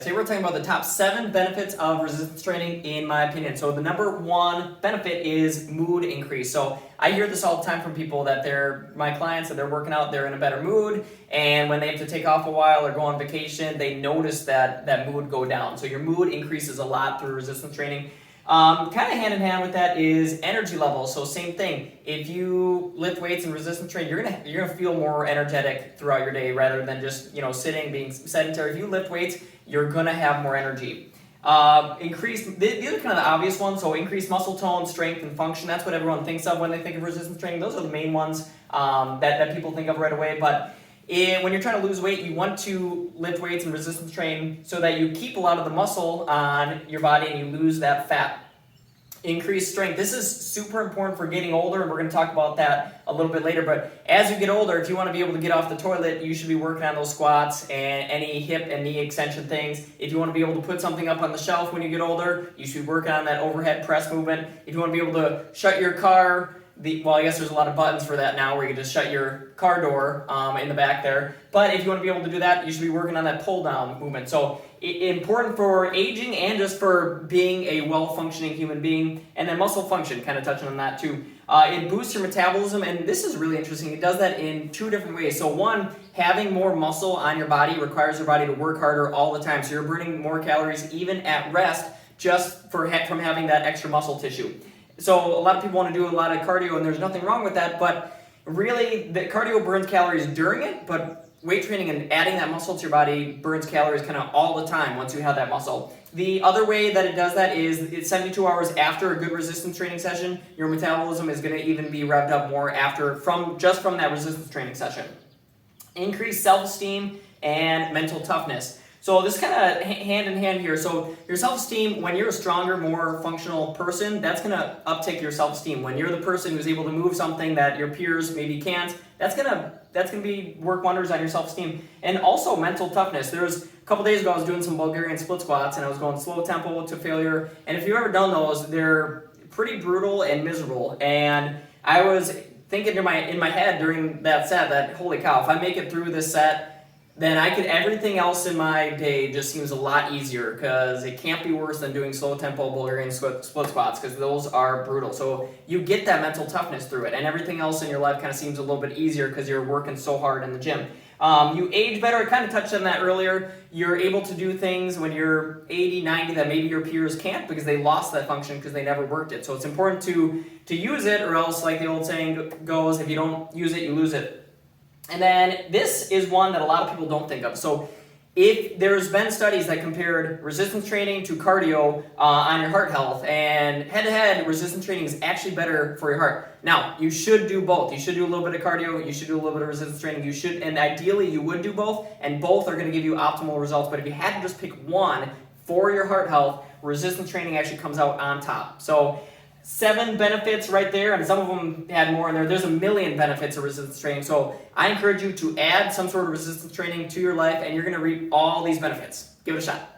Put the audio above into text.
Today we're talking about the top 7 benefits of resistance training in my opinion. So the number 1 benefit is mood increase. So I hear this all the time from people that my clients, that they're working out, they're in a better mood, and when they have to take off a while or go on vacation, they notice that mood go down. So your mood increases a lot through resistance training. Kind of hand in hand with that is energy levels. So same thing. If you lift weights and resistance train, you're gonna feel more energetic throughout your day rather than just sitting, being sedentary. If you lift weights, you're gonna have more energy. These are kind of the obvious ones. So increased muscle tone, strength, and function. That's what everyone thinks of when they think of resistance training. Those are the main ones that people think of right away. But when you're trying to lose weight, you want to lift weights and resistance train so that you keep a lot of the muscle on your body and you lose that fat. Increased strength. This is super important for getting older, and we're going to talk about that a little bit later. But as you get older, if you want to be able to get off the toilet, you should be working on those squats and any hip and knee extension things. If you want to be able to put something up on the shelf when you get older, you should be working on that overhead press movement. If you want to be able to shut your car, I guess there's a lot of buttons for that now where you can just shut your car door in the back there. But if you want to be able to do that, you should be working on that pull down movement. So important for aging and just for being a well-functioning human being. And then muscle function, kind of touching on that too. It boosts your metabolism, and this is really interesting. It does that in 2 different ways. So one, having more muscle on your body requires your body to work harder all the time. So you're burning more calories even at rest just from having that extra muscle tissue. So a lot of people want to do a lot of cardio, and there's nothing wrong with that, but really the cardio burns calories during it, but weight training and adding that muscle to your body burns calories kind of all the time once you have that muscle. The other way that it does that is it's 72 hours after a good resistance training session. Your metabolism is going to even be revved up more from that resistance training session. Increased self-esteem and mental toughness. So this kind of hand in hand here. So your self-esteem, when you're a stronger, more functional person, that's going to uptick your self-esteem. When you're the person who's able to move something that your peers maybe can't, that's gonna work wonders on your self-esteem. And also mental toughness. There was a couple days ago I was doing some Bulgarian split squats and I was going slow tempo to failure. And if you've ever done those, they're pretty brutal and miserable. And I was thinking in my head during that set that, holy cow, if I make it through this set, then everything else in my day just seems a lot easier, because it can't be worse than doing slow tempo Bulgarian split squats, because those are brutal. So you get that mental toughness through it, and everything else in your life kind of seems a little bit easier because you're working so hard in the gym. You age better. I kind of touched on that earlier. You're able to do things when you're 80, 90 that maybe your peers can't because they lost that function because they never worked it. So it's important to use it, or else, like the old saying goes, if you don't use it, you lose it. And then this is one that a lot of people don't think of. So if there's been studies that compared resistance training to cardio on your heart health, and head-to-head, resistance training is actually better for your heart. Now, you should do both. You should do a little bit of cardio, you should do a little bit of resistance training, and ideally you would do both, and both are going to give you optimal results. But if you had to just pick one for your heart health, resistance training actually comes out on top. So 7 benefits right there, and some of them had more in there. There's a million benefits of resistance training. So I encourage you to add some sort of resistance training to your life, and you're going to reap all these benefits. Give it a shot.